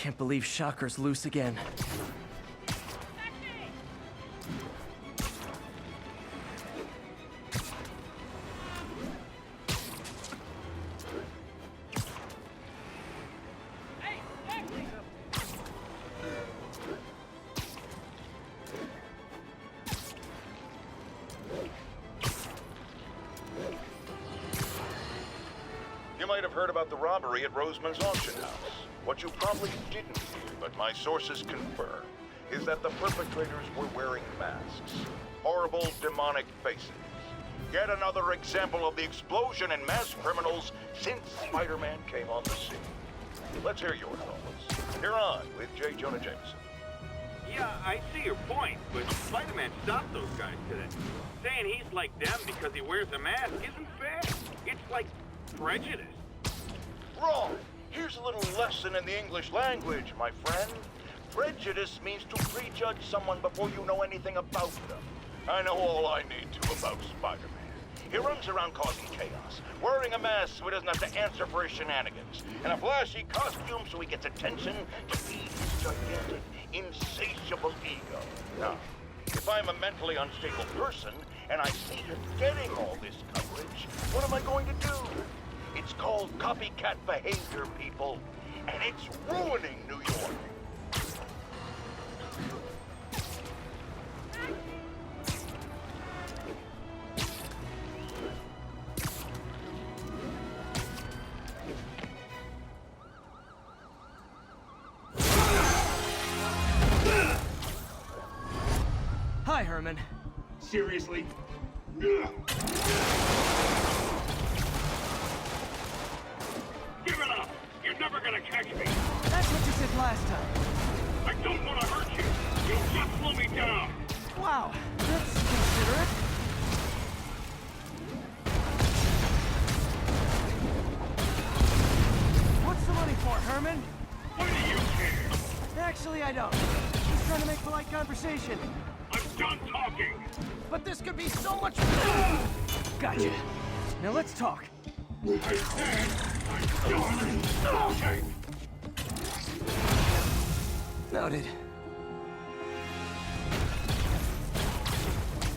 Can't believe Shocker's loose again. You might have heard about the robbery at Roseman's auction house. What you probably didn't hear, but my sources confirm, is that the perpetrators were wearing masks. Horrible, demonic faces. Yet another example of the explosion in mass criminals since Spider-Man came on the scene. Let's hear yours, Holmes. You're on with J. Jonah Jameson. Yeah, I see your point, but Spider-Man stopped those guys today. Saying he's like them because he wears a mask isn't fair. It's like prejudice. Wrong! Here's a little lesson in the English language, my friend. Prejudice means to prejudge someone before you know anything about them. I know all I need to about Spider-Man. He runs around causing chaos, wearing a mask so he doesn't have to answer for his shenanigans, and a flashy costume so he gets attention to feed his gigantic, insatiable ego. Now, if I'm a mentally unstable person, and I see him getting all this coverage, what am I going to do? It's called copycat behavior, people, and it's ruining New York. Hi, Herman. Seriously? Give it up! You're never gonna catch me! That's what you said last time. I don't want to hurt you! You'll just slow me down! Wow, that's considerate. What's the money for, Herman? Why do you care? Actually, I don't. Just trying to make polite conversation. I'm done talking! But this could be so much... Gotcha. Now let's talk. I said I'm done talking! Noted.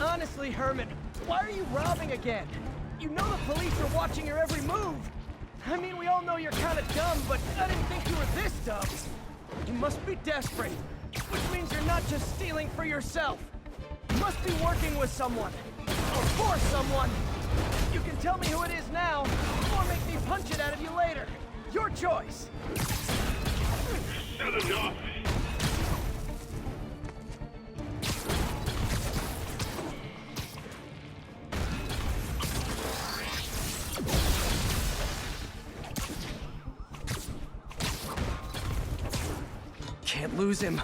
Honestly, Herman, why are you robbing again? You know the police are watching your every move. I mean, we all know you're kind of dumb, but I didn't think you were this dumb. You must be desperate, which means you're not just stealing for yourself. You must be working with someone, or for someone. You can tell me who it is now, or make me punch it out of you later. Your choice. Said enough! Can't lose him.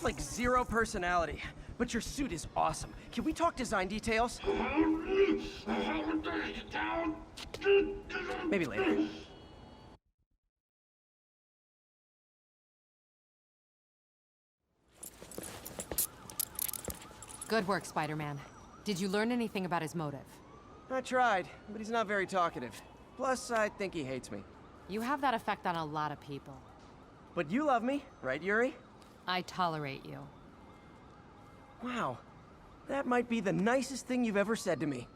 Like zero personality, but your suit is awesome. Can we talk design details? Maybe later. Good work, Spider-Man. Did you learn anything about his motive? I tried, but he's not very talkative. Plus, I think he hates me. You have that effect on a lot of people. But you love me, right, Yuri? I tolerate you. Wow. That might be the nicest thing you've ever said to me.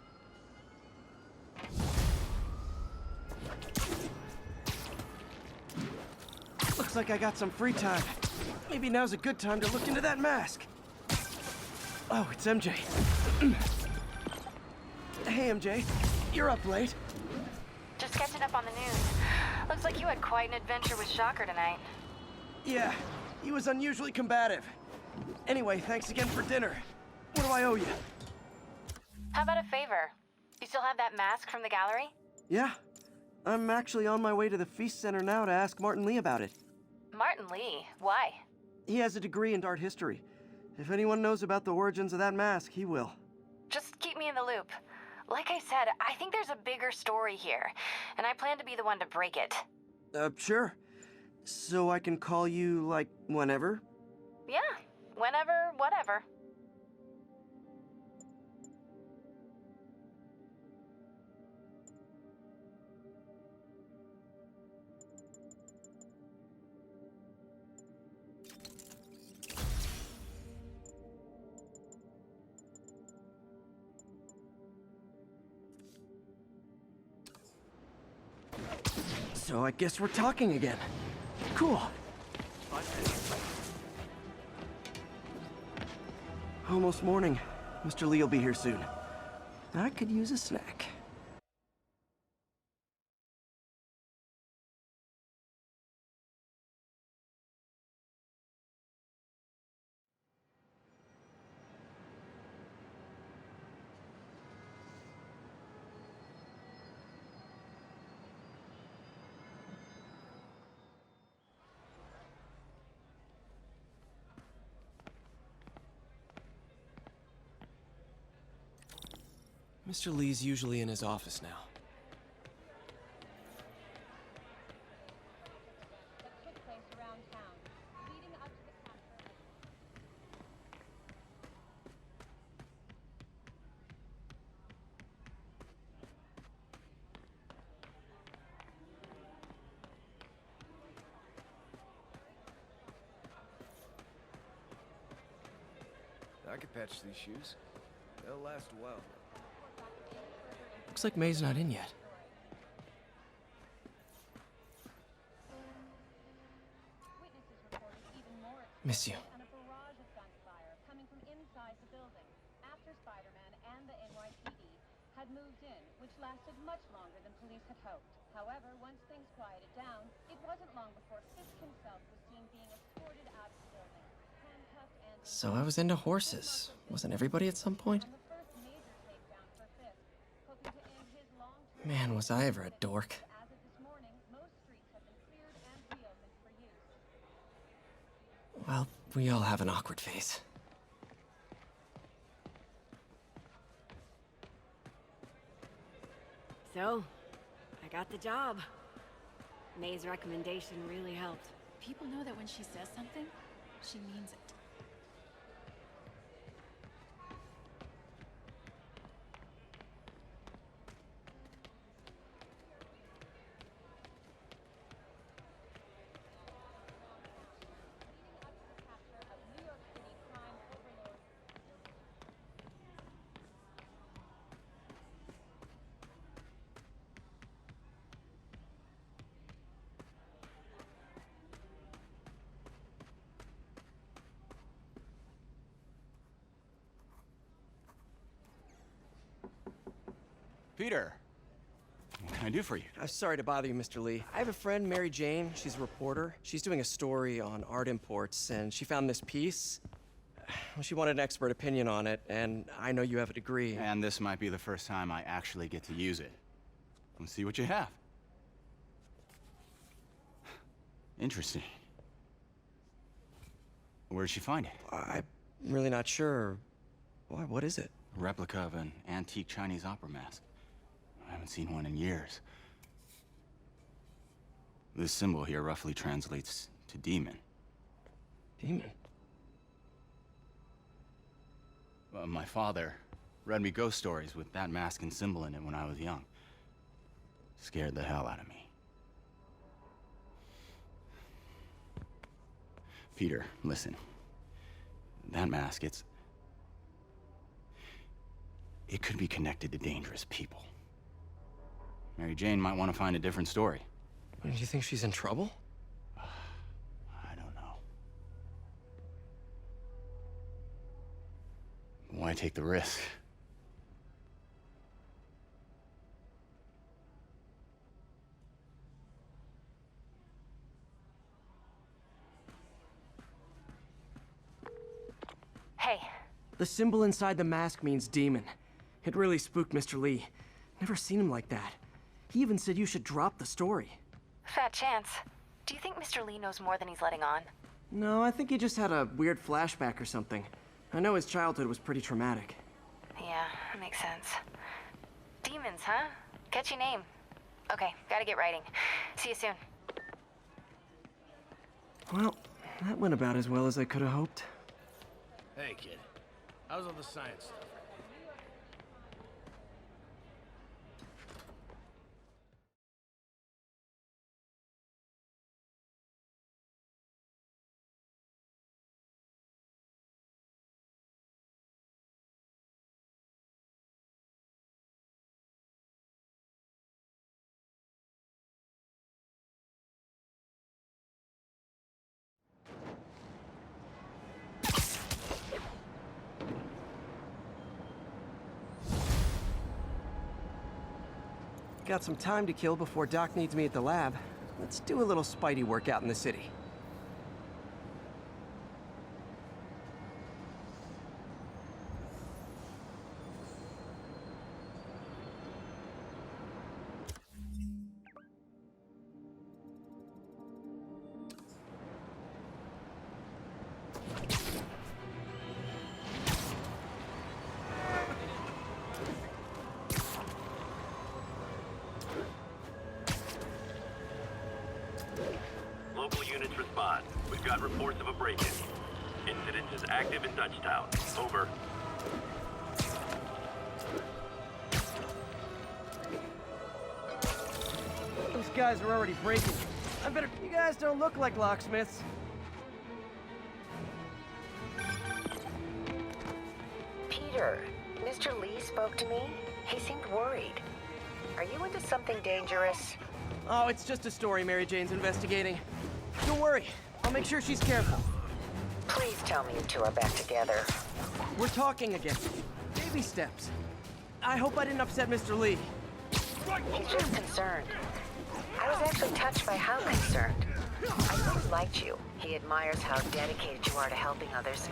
Looks like I got some free time. Maybe now's a good time to look into that mask. Oh, it's MJ. Hey, MJ. You're up late. Just catching up on the news. Looks like you had quite an adventure with Shocker tonight. Yeah, he was unusually combative. Anyway, thanks again for dinner. What do I owe you? How about a favor? You still have that mask from the gallery? Yeah. I'm actually on my way to the Feast Center now to ask Martin Lee about it. Martin Lee? Why? He has a degree in art history. If anyone knows about the origins of that mask, he will. Just keep me in the loop. Like I said, I think there's a bigger story here, and I plan to be the one to break it. Sure. So I can call you, like, whenever? Yeah, whenever, whatever. So I guess we're talking again. Cool. Almost morning. Mr. Lee will be here soon. I could use a snack. Mr. Lee's usually in his office now. I could patch these shoes. They'll last a while. Looks like May's not in yet. Miss you. And a barrage of gunfire coming from inside the building after Spider-Man and the NYPD had moved in, which lasted much longer than police had hoped. However, once things quieted down, it wasn't long before Fisk himself was seen being escorted out of the building, handcuffed and... So I was into horses. Wasn't everybody at some point? On the first major takedown for Fisk, hoping to end his long-term... Man, was I ever a dork. As of this morning, most streets have been cleared and reopened for use. Well, we all have an awkward phase. So, I got the job. May's recommendation really helped. People know that when she says something, she means it. Peter, what can I do for you? I'm sorry to bother you, Mr. Lee. I have a friend, Mary Jane. She's a reporter. She's doing a story on art imports, and she found this piece. Well, she wanted an expert opinion on it, and I know you have a degree. And this might be the first time I actually get to use it. Let's see what you have. Interesting. Where did she find it? I'm really not sure. Why, what is it? A replica of an antique Chinese opera mask. I haven't seen one in years. This symbol here roughly translates to demon. Demon? My father read me ghost stories with that mask and symbol in it when I was young. Scared the hell out of me. Peter, listen. That mask, it could be connected to dangerous people. Mary Jane might want to find a different story. Do you think she's in trouble? I don't know. Why take the risk? Hey. The symbol inside the mask means demon. It really spooked Mr. Lee. Never seen him like that. He even said you should drop the story. Fat chance. Do you think Mr. Lee knows more than he's letting on? No, I think he just had a weird flashback or something. I know his childhood was pretty traumatic. Yeah, that makes sense. Demons, huh? Catchy name. Okay, gotta get writing. See you soon. Well, that went about as well as I could have hoped. Hey, kid. How's all the science stuff? Got some time to kill before Doc needs me at the lab. Let's do a little Spidey workout in the city. Local units respond. We've got reports of a break-in. Incident is active in Dutchtown. Over. Those guys are already breaking. I better... You guys don't look like locksmiths. Peter, Mr. Lee spoke to me. He seemed worried. Are you into something dangerous? Oh, it's just a story Mary Jane's investigating. Don't worry. I'll make sure she's careful. Please tell me you two are back together. We're talking again. Baby steps. I hope I didn't upset Mr. Lee. He's just concerned. I was actually touched by how concerned. I really liked you. He admires how dedicated you are to helping others.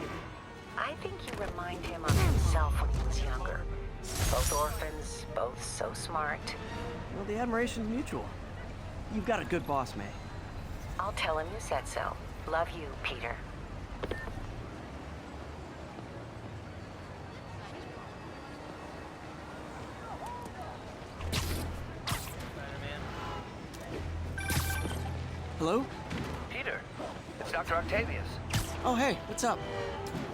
I think you remind him of himself when he was younger. Both orphans, both so smart. Well, the admiration's mutual. You've got a good boss, May. I'll tell him you said so. Love you, Peter. Hello? Peter, it's Dr. Octavius. Oh, hey, what's up?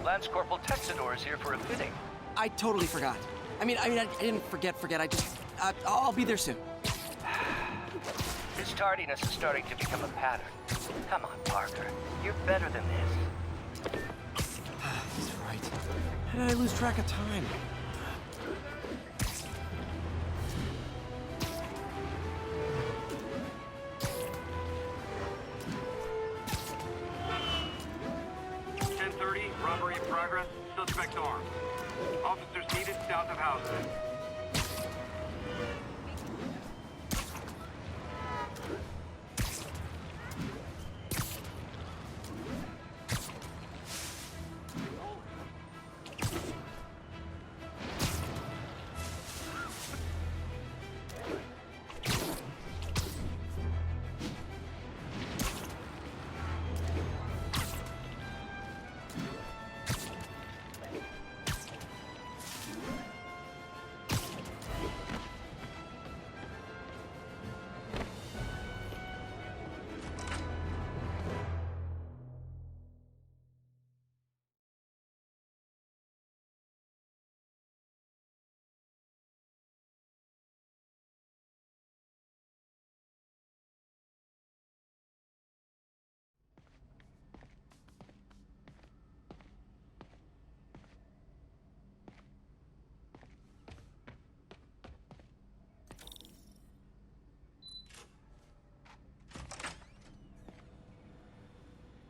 Lance Corporal Texador is here for a fitting. I totally forgot. I didn't forget. I just... I'll be there soon. This tardiness is starting to become a pattern. Come on, Parker. You're better than this. He's right. How did I lose track of time? Robbery in progress. Suspect armed. Officers needed south of Houston.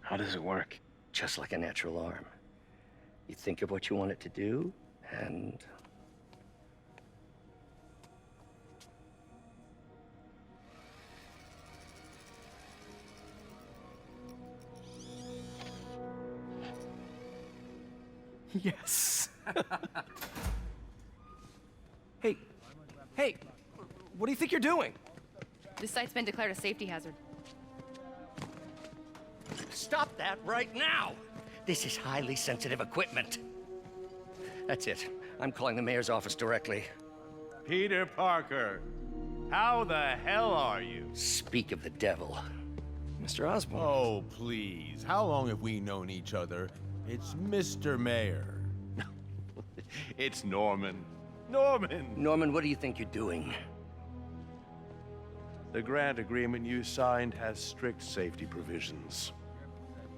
How does it work? Just like a natural arm. You think of what you want it to do, and... Yes. Hey, what do you think you're doing? This site's been declared a safety hazard. Stop that right now! This is highly sensitive equipment. That's it. I'm calling the mayor's office directly. Peter Parker, how the hell are you? Speak of the devil. Mr. Osborn. Oh, please. How long have we known each other? It's Mr. Mayor. It's Norman. Norman! Norman, what do you think you're doing? The grant agreement you signed has strict safety provisions.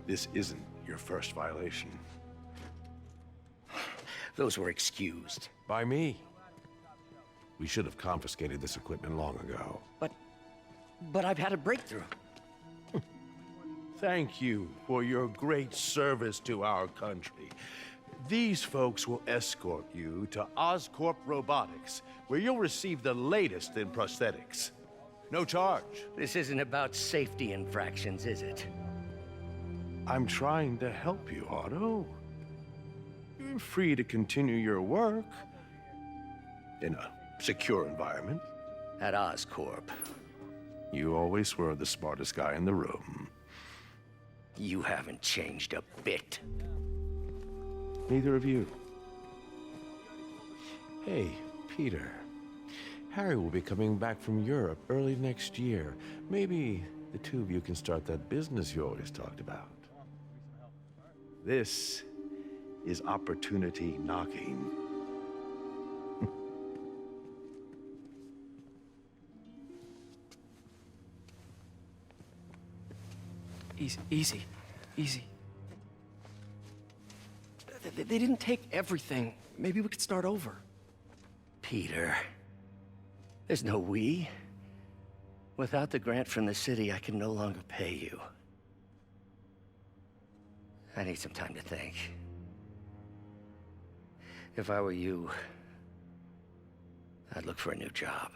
This isn't your first violation. Those were excused. By me. We should have confiscated this equipment long ago. But I've had a breakthrough. Thank you for your great service to our country. These folks will escort you to Oscorp Robotics, where you'll receive the latest in prosthetics. No charge. This isn't about safety infractions, is it? I'm trying to help you, Otto. You're free to continue your work in a secure environment. At Oscorp. You always were the smartest guy in the room. You haven't changed a bit. Neither of you. Hey, Peter. Harry will be coming back from Europe early next year. Maybe the two of you can start that business you always talked about. This is opportunity knocking. Easy. They didn't take everything. Maybe we could start over. Peter, there's no we. Without the grant from the city, I can no longer pay you. I need some time to think. If I were you, I'd look for a new job.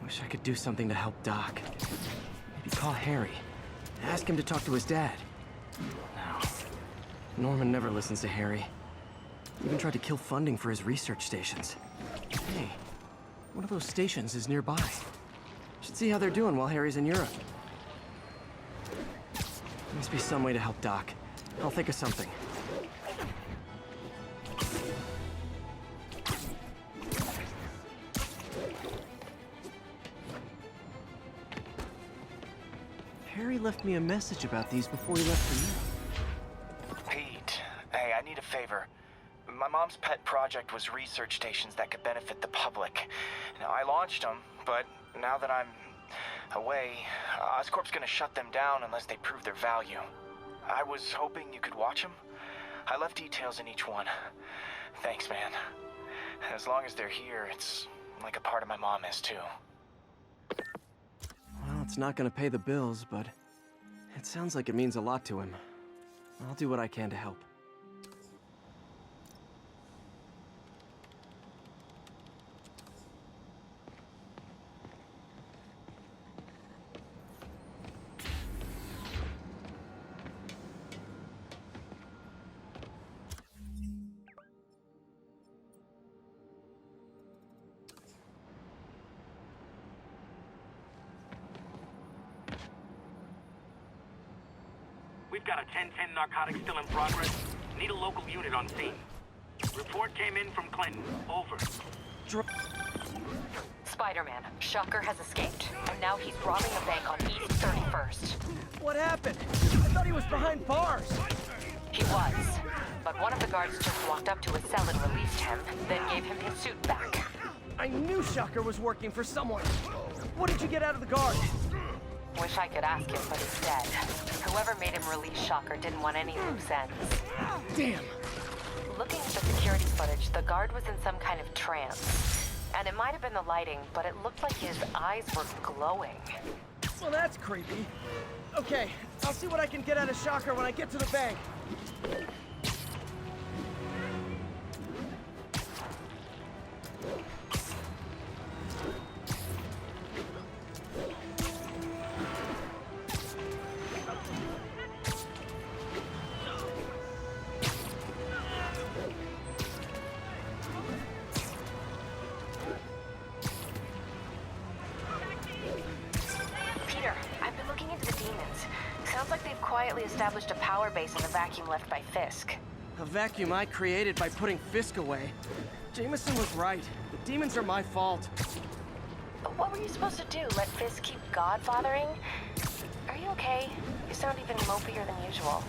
Wish I could do something to help Doc. Maybe call Harry. Ask him to talk to his dad. No. Norman never listens to Harry. Even tried to kill funding for his research stations. Hey, one of those stations is nearby. Should see how they're doing while Harry's in Europe. There must be some way to help Doc. I'll think of something. Harry left me a message about these before he left for you. Pete, hey, I need a favor. My mom's pet project was research stations that could benefit the public. Now, I launched them, but now that I'm away, Oscorp's gonna shut them down unless they prove their value. I was hoping you could watch them. I left details in each one. Thanks, man. As long as they're here, it's like a part of my mom is too. Well, it's not gonna pay the bills, but it sounds like it means a lot to him. I'll do what I can to help. We've got a 10-10 narcotic still in progress. Need a local unit on scene. Report came in from Clinton. Over. Spider-Man, Shocker has escaped, and now he's robbing a bank on East 31st. What happened? I thought he was behind bars. He was, but one of the guards just walked up to his cell and released him, then gave him his suit back. I knew Shocker was working for someone. What did you get out of the guard? Wish I could ask him, but he's dead. Whoever made him release Shocker didn't want any loose ends. Damn. Looking at the security footage, the guard was in some kind of trance. And it might have been the lighting, but it looked like his eyes were glowing. Well, that's creepy. Okay, I'll see what I can get out of Shocker when I get to the bank. Sounds like they've quietly established a power base in the vacuum left by Fisk. A vacuum I created by putting Fisk away. Jameson was right. The demons are my fault. But what were you supposed to do? Let Fisk keep godfathering? Are you okay? You sound even mopier than usual.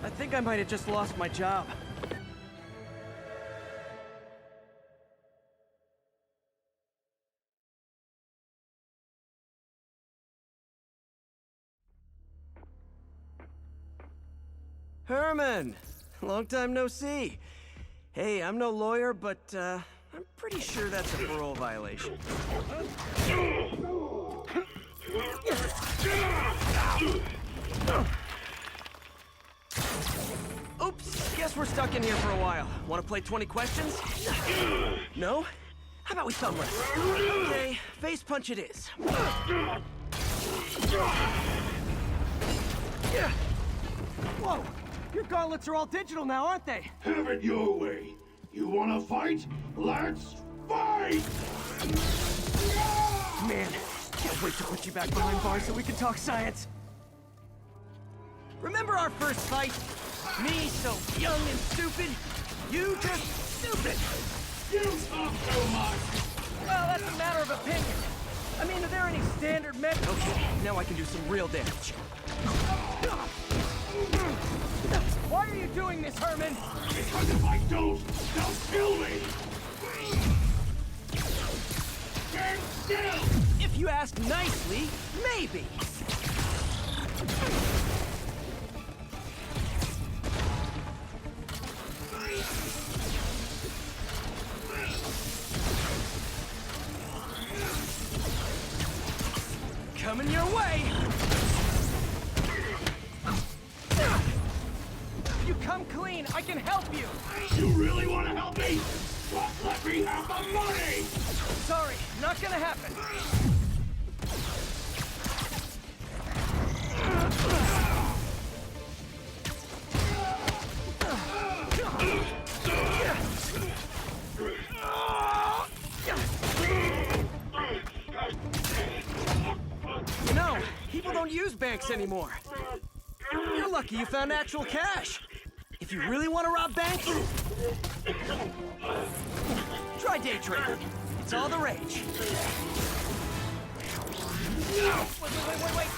I think I might have just lost my job. Herman! Long time no see. Hey, I'm no lawyer, but I'm pretty sure that's a parole violation. Oops, guess we're stuck in here for a while. Want to play 20 questions? No? How about we thumb wrestle? Okay, face punch it is. Whoa! Your gauntlets are all digital now, aren't they? Have it your way. You wanna fight? Let's fight! Man, can't wait to put you back behind bars so we can talk science. Remember our first fight? Me so young and stupid, you just stupid. You talk so much. Well, that's a matter of opinion. I mean, are there any standard methods? Okay, now I can do some real damage. Why are you doing this, Herman? Because if I don't, they'll kill me! Stand still! If you ask nicely, maybe. Coming your way! You come clean, I can help you! You really want to help me? Well, let me have the money! Sorry, not gonna happen. You know, people don't use banks anymore. You're lucky you found actual cash. If you really want to rob banks, try day trading. It's all the rage. Wait.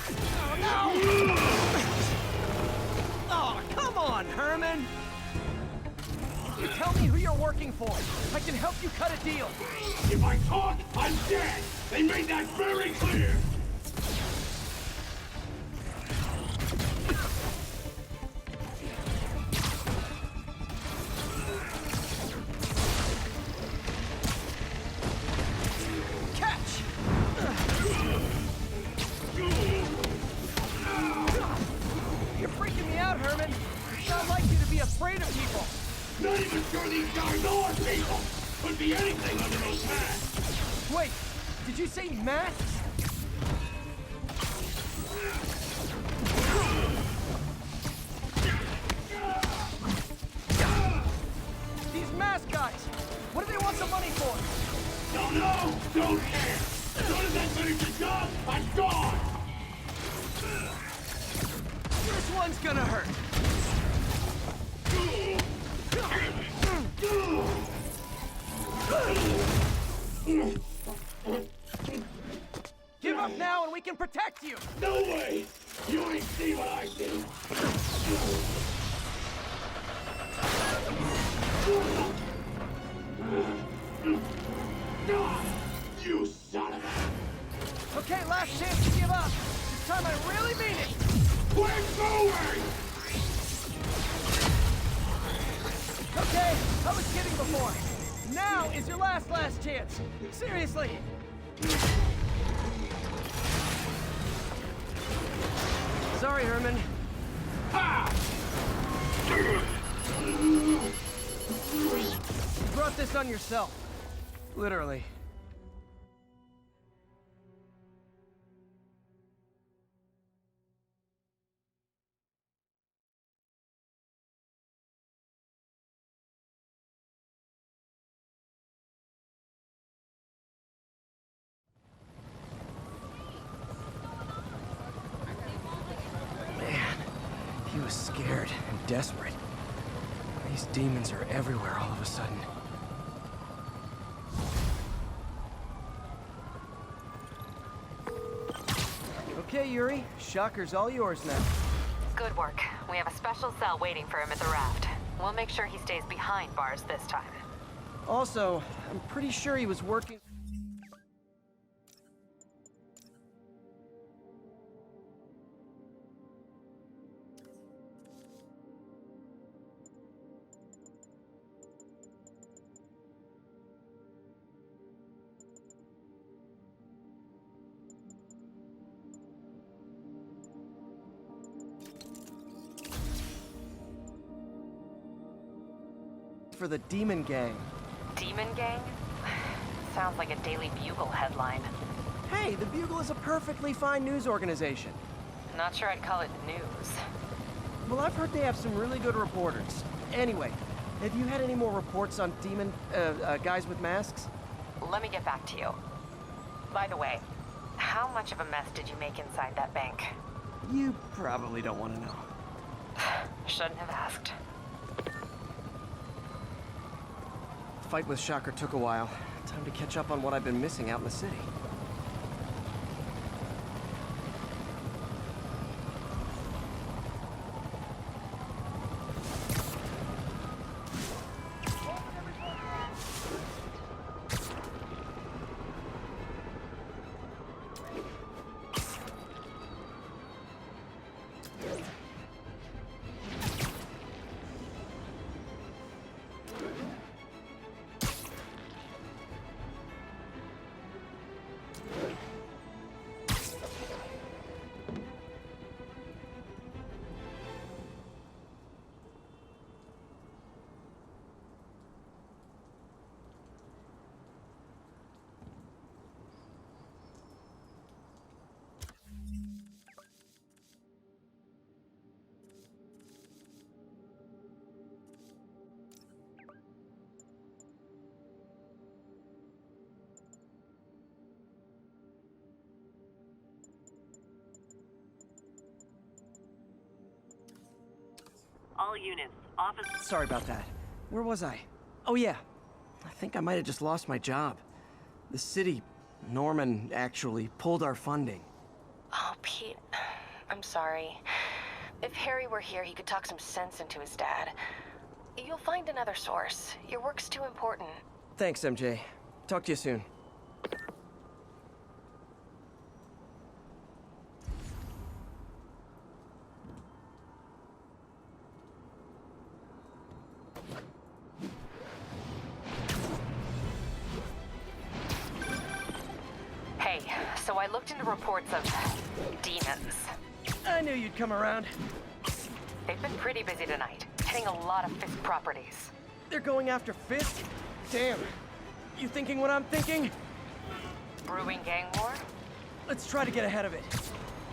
Oh, no! Oh, come on, Herman! If you tell me who you're working for, I can help you cut a deal. If I talk, I'm dead! They made that very clear! Afraid of people. Not even sure these guys are people. Could be anything under those masks. Wait, did you say masks? These mask guys, what do they want the money for? Don't know, don't care. As soon as I finish the job, I'm gone. This one's gonna hurt. Give up now and we can protect you! No way! You ain't see what I see! You son of a... Okay, last chance to give up. This time I really mean it! We're going! Okay, I was kidding before. Now is your last chance. Seriously. Sorry, Herman. Ha! You brought this on yourself. Literally. He was scared and desperate. These demons are everywhere all of a sudden. Okay, Yuri. Shocker's all yours now. Good work. We have a special cell waiting for him at the raft. We'll make sure he stays behind bars this time. Also, I'm pretty sure he was working... for the Demon Gang. Demon Gang? Sounds like a Daily Bugle headline. Hey, the Bugle is a perfectly fine news organization. Not sure I'd call it news. Well, I've heard they have some really good reporters. Anyway, have you had any more reports on demon, guys with masks? Let me get back to you. By the way, how much of a mess did you make inside that bank? You probably don't want to know. Shouldn't have asked. The fight with Shocker took a while. Time to catch up on what I've been missing out in the city. All units, office... Sorry about that. Where was I? Oh yeah. I think I might have just lost my job. The city, Norman, actually pulled our funding. Oh, Pete. I'm sorry. If Harry were here, he could talk some sense into his dad. You'll find another source. Your work's too important. Thanks, MJ. Talk to you soon. Hey, so I looked into reports of demons. I knew you'd come around. They've been pretty busy tonight, hitting a lot of Fisk properties. They're going after Fisk? Damn. You thinking what I'm thinking? Brewing gang war? Let's try to get ahead of it.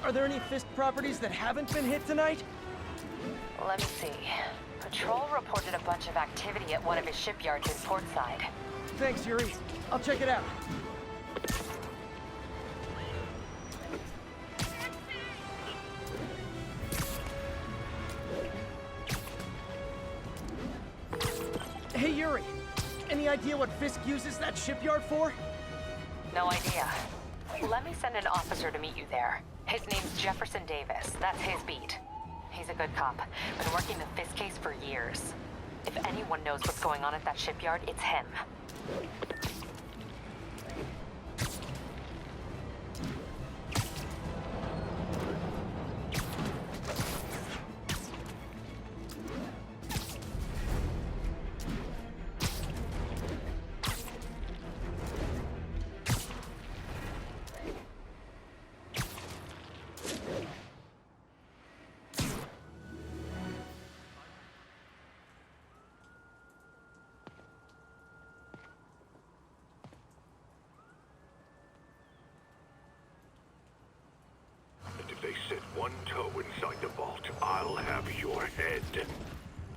Are there any Fisk properties that haven't been hit tonight? Let me see. Patrol reported a bunch of activity at one of his shipyards in Portside. Thanks, Yuri. I'll check it out. Hey, Yuri. Any idea what Fisk uses that shipyard for? No idea. Let me send an officer to meet you there. His name's Jefferson Davis. That's his beat. He's a good cop. Been working the Fisk case for years. If anyone knows what's going on at that shipyard, it's him. If they set one toe inside the vault, I'll have your head.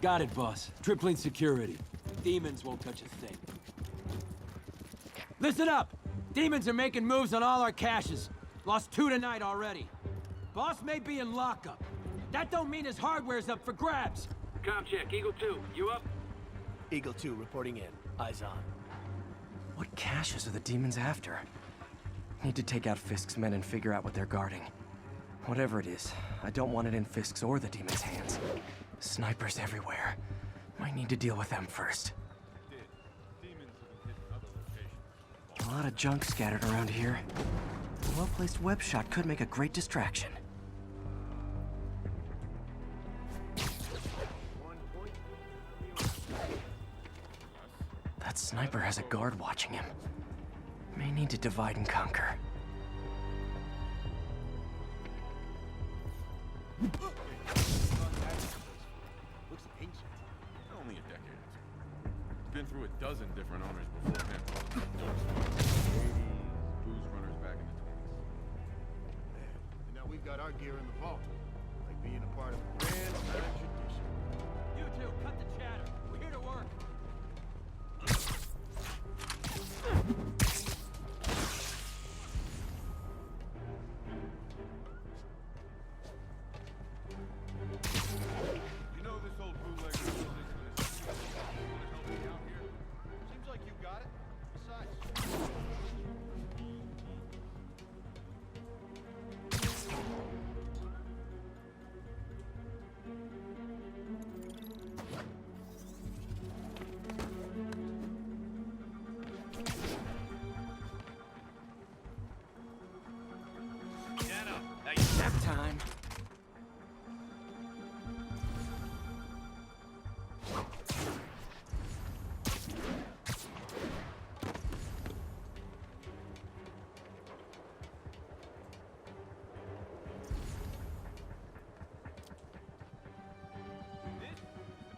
Got it, boss. Tripling security. Demons won't touch a thing. Listen up! Demons are making moves on all our caches. Lost 2 tonight already. Boss may be in lockup, That don't mean his hardware's up for grabs. Com check, Eagle 2, you up? Eagle 2 reporting in. Eyes on. What caches are the demons after? Need to take out Fisk's men and figure out what they're guarding. Whatever it is, I don't want it in Fisk's or the demons' hands. Snipers everywhere. Might need to deal with them first. A lot of junk scattered around here. A well-placed web shot could make a great distraction. That sniper has a guard watching him. May need to divide and conquer. Looks ancient. Only a decade. It's been through a dozen different owners before him. 80s, booze runners back in the 20s. And now we've got our gear in the vault. Like being a part of a grand tradition. You two, cut the chatter. We're here to work. You know this old bootlegger physics for this. You wanna help me out here? Seems like you got it. Besides. Nap time.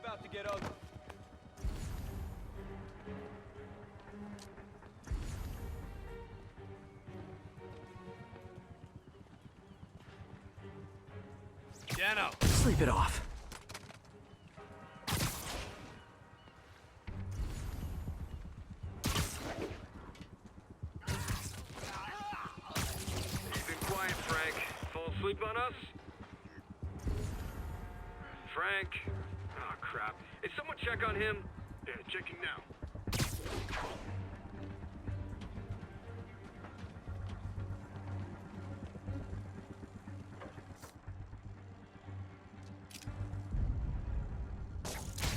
About to get ugly. Sleep it off. You've been quiet, Frank. Fall asleep on us? Frank? Oh, crap. Is someone check on him? Yeah, checking now.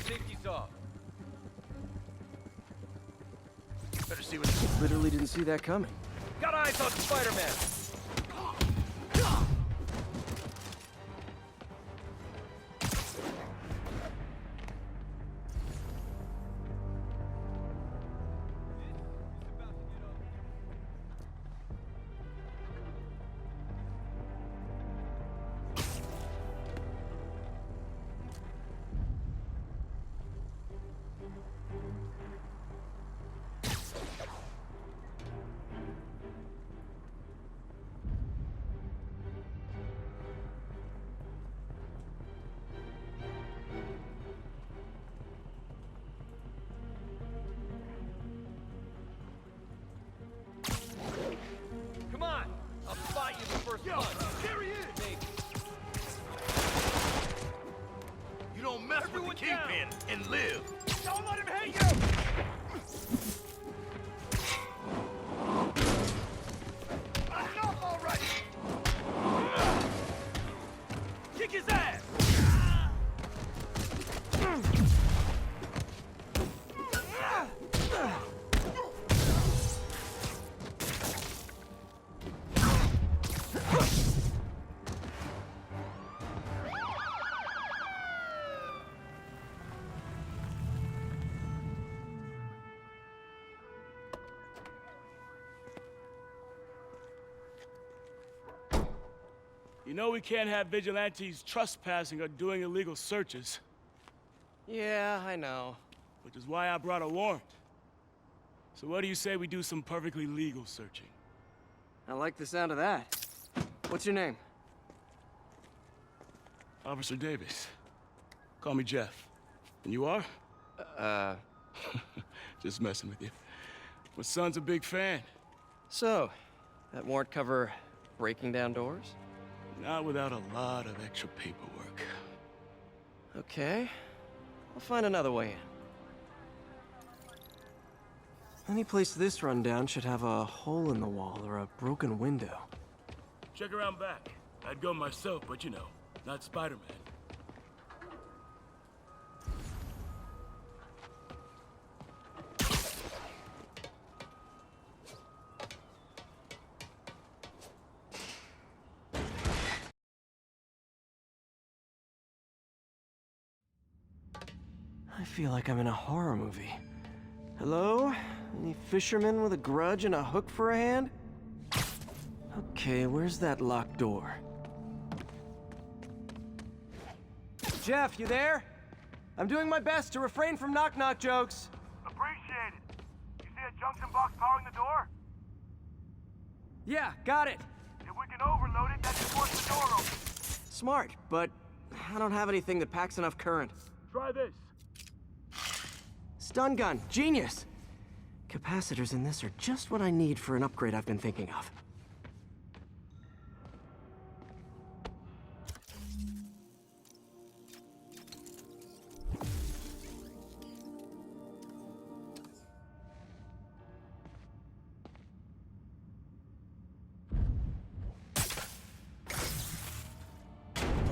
Safety's off. Better see what... Literally didn't see that coming. Got eyes on Spider-Man! Come on! I'll spot you the first punch. There he is! Maybe. You don't mess with the Kingpin and live. Don't let him hit you! Enough already! Kick his ass! You know we can't have vigilantes trespassing or doing illegal searches. Yeah, I know. Which is why I brought a warrant. So what do you say we do some perfectly legal searching? I like the sound of that. What's your name? Officer Davis. Call me Jeff. And you are? Just messing with you. My son's a big fan. So, that warrant cover breaking down doors? Not without a lot of extra paperwork. Okay. I'll find another way in. Any place this rundown should have a hole in the wall or a broken window. Check around back. I'd go myself, but you know, not Spider-Man. I feel like I'm in a horror movie. Hello? Any fisherman with a grudge and a hook for a hand? Okay, where's that locked door? Jeff, you there? I'm doing my best to refrain from knock-knock jokes. Appreciate it. You see a junction box powering the door? Yeah, got it. If we can overload it, that should force the door open. Smart, but I don't have anything that packs enough current. Try this. Stun gun, genius! Capacitors in this are just what I need for an upgrade I've been thinking of.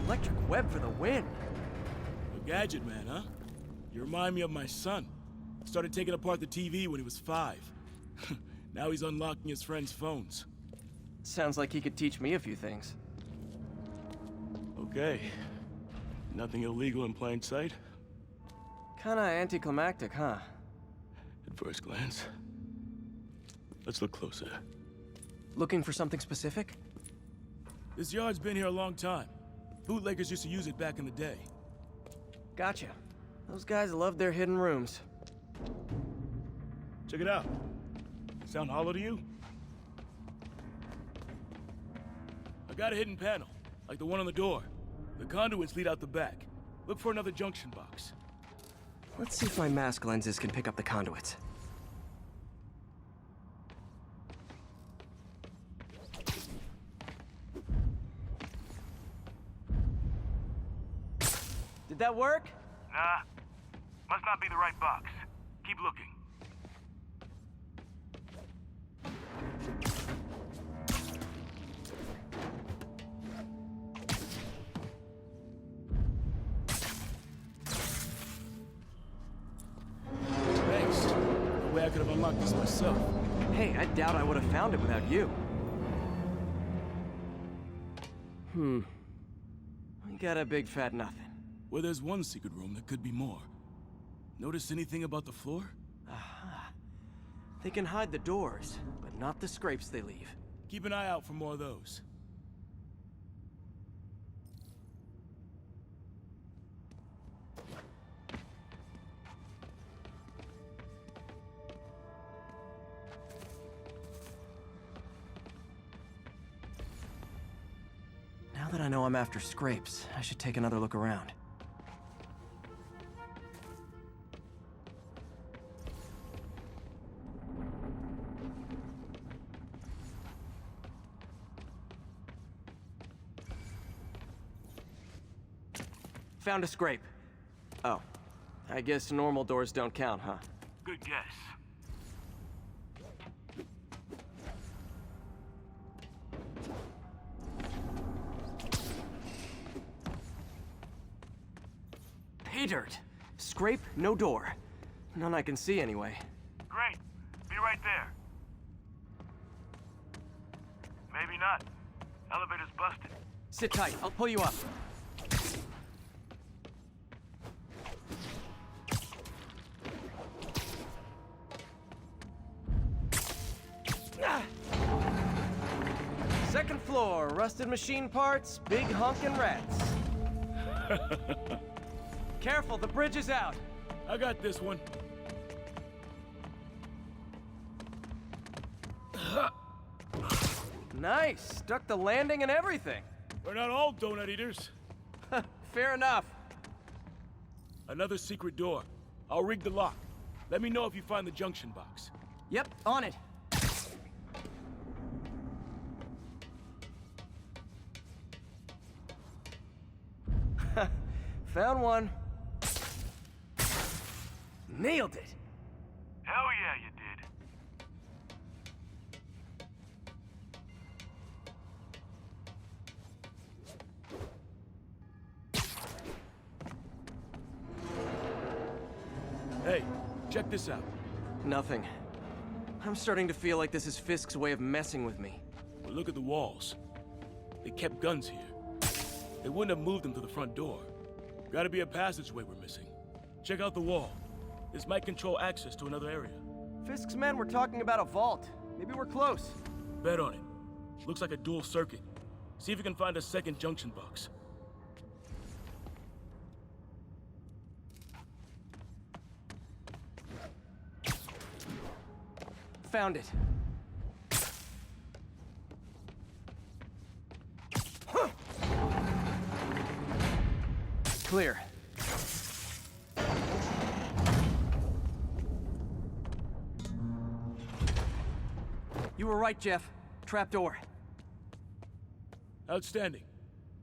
Electric web for the win! A gadget man, huh? You remind me of my son. Started taking apart the TV when he was 5. Now he's unlocking his friends' phones. Sounds like he could teach me a few things. Okay. Nothing illegal in plain sight? Kinda anticlimactic, huh? At first glance. Let's look closer. Looking for something specific? This yard's been here a long time. Bootleggers used to use it back in the day. Gotcha. Those guys love their hidden rooms. Check it out. Sound hollow to you? I got a hidden panel, like the one on the door. The conduits lead out the back. Look for another junction box. Let's see if my mask lenses can pick up the conduits. Did that work? Nah. Must not be the right box. Keep looking. Thanks. No way I could have unlocked this myself. Hey, I doubt I would have found it without you. We got a big fat nothing. Well, there's one secret room that could be more. Notice anything about the floor? Aha. They can hide the doors, but not the scrapes they leave. Keep an eye out for more of those. Now that I know I'm after scrapes, I should take another look around. Found a scrape. Oh. I guess normal doors don't count, huh? Good guess. Pay dirt. Scrape, no door. None I can see anyway. Great. Be right there. Maybe not. Elevator's busted. Sit tight. I'll pull you up. Second floor, rusted machine parts, big honkin' rats. Careful, the bridge is out. I got this one. Nice, stuck the landing and everything. We're not all donut eaters. Fair enough. Another secret door. I'll rig the lock. Let me know if you find the junction box. Yep, on it. Found one. Nailed it. Hell yeah, you did. Hey, check this out. Nothing. I'm starting to feel like this is Fisk's way of messing with me. Well, look at the walls. They kept guns here. They wouldn't have moved them to the front door. Gotta be a passageway we're missing. Check out the wall. This might control access to another area. Fisk's men were talking about a vault. Maybe we're close. Bet on it. Looks like a dual circuit. See if you can find a second junction box. Found it. Clear. You were right, Jeff. Trapdoor. Outstanding.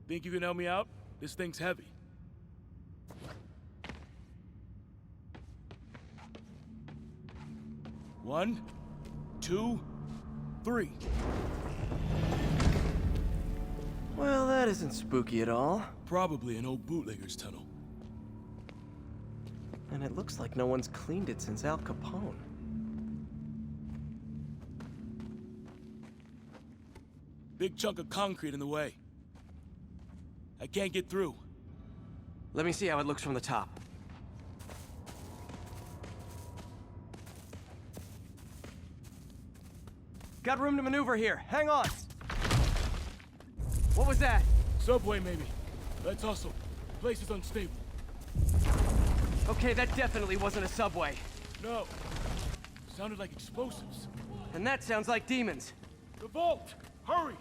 Think you can help me out? This thing's heavy. One, 2, 3. Well, that isn't spooky at all. Probably an old bootlegger's tunnel. And it looks like no one's cleaned it since Al Capone. Big chunk of concrete in the way. I can't get through. Let me see how it looks from the top. Got room to maneuver here. Hang on. What was that? Subway, maybe. Let's hustle. Place is unstable. Okay, that definitely wasn't a subway. No. Sounded like explosives. And that sounds like demons. The vault! Hurry!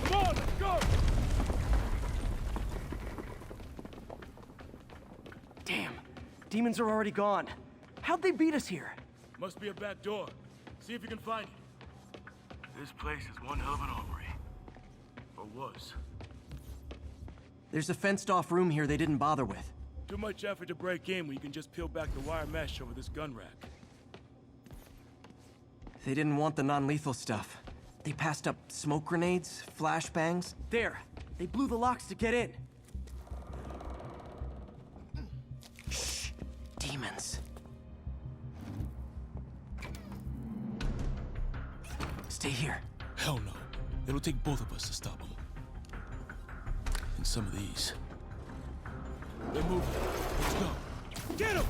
Come on, let's go! Damn. Demons are already gone. How'd they beat us here? Must be a back door. See if you can find it. This place is one hell of an armory. Or was. There's a fenced-off room here they didn't bother with. Too much effort to break in when you can just peel back the wire mesh over this gun rack. They didn't want the non-lethal stuff. They passed up smoke grenades, flashbangs. There. They blew the locks to get in. Shh. Demons. Stay here. Hell no. It'll take both of us to stop them. And some of these. They're moving. Let's go. Get them!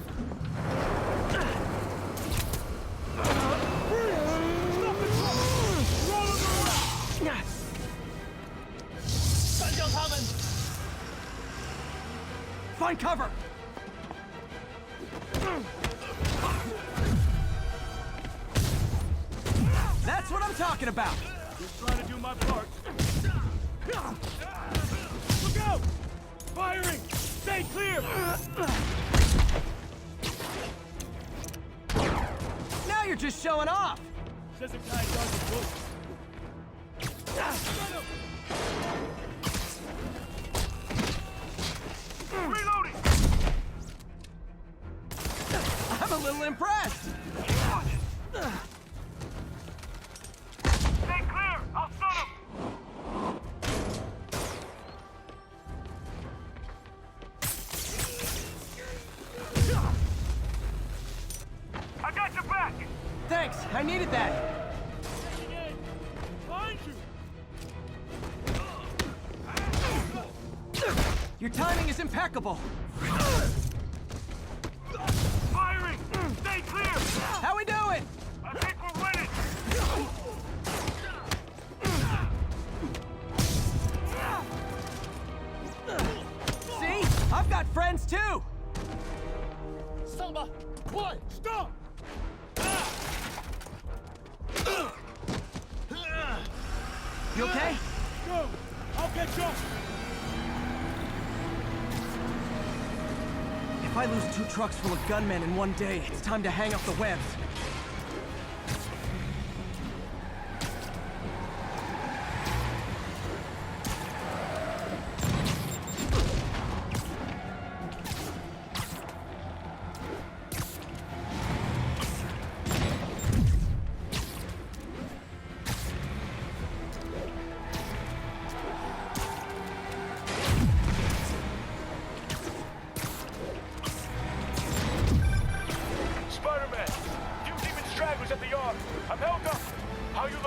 Find cover! That's what I'm talking about! Just trying to do my part. Look out! Firing! Stay clear! Now you're just showing off! Says a guy dodging bullets. Reloading! I'm a little impressed! Stay clear! I'll stun him! I got your back! Thanks, I needed that! Behind you! Your timing is impeccable! Firing! Stay clear! How we doing? I think we're winning! See? I've got friends too! Selma! What? Stop! You okay? Go! I'll catch up! If I lose 2 trucks full of gunmen in one day, it's time to hang up the webs.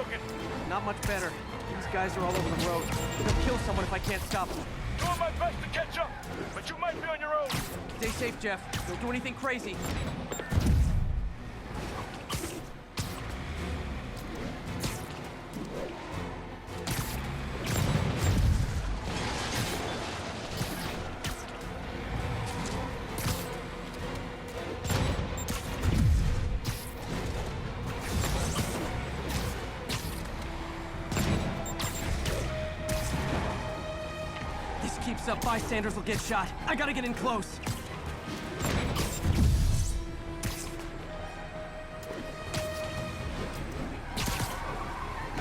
looking? Not much better. These guys are all over the road. They'll kill someone if I can't stop them. Doing my best to catch up, but you might be on your own. Stay safe, Jeff. Don't do anything crazy. Keeps up, bystanders will get shot. I gotta get in close.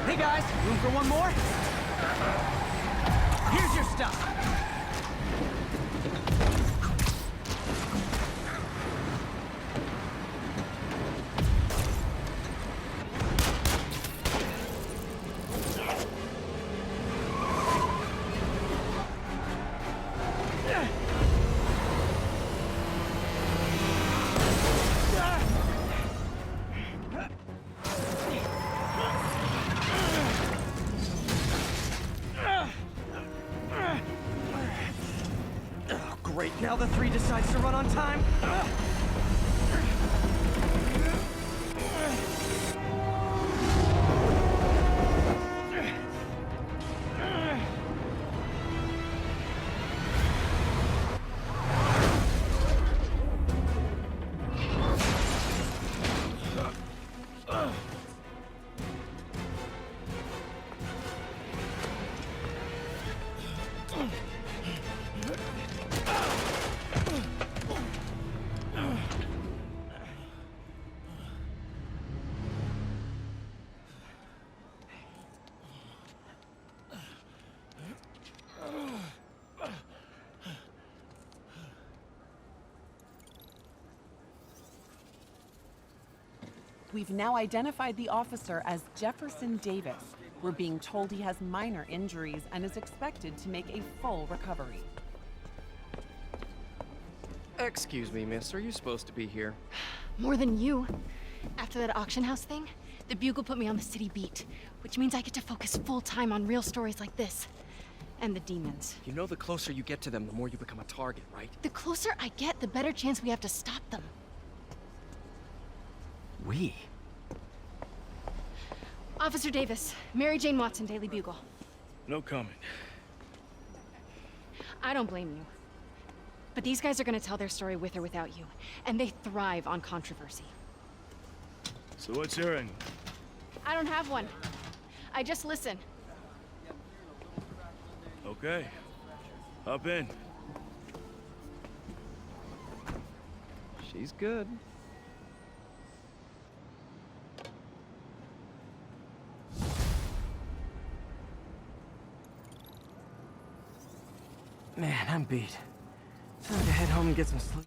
Hey guys, room for one more? Here's your stuff. Great, now the 3 decides to run on time. We've now identified the officer as Jefferson Davis. We're being told he has minor injuries and is expected to make a full recovery. Excuse me, miss. Are you supposed to be here? More than you. After that auction house thing, the Bugle put me on the city beat, which means I get to focus full time on real stories like this. And the demons. You know the closer you get to them, the more you become a target, right? The closer I get, the better chance we have to stop them. We? Officer Davis, Mary Jane Watson, Daily Bugle. No comment. I don't blame you. But these guys are gonna tell their story with or without you, and they thrive on controversy. So what's your angle? I don't have one. I just listen. Okay. Hop in. She's good. Man, I'm beat. Time to head home and get some sleep.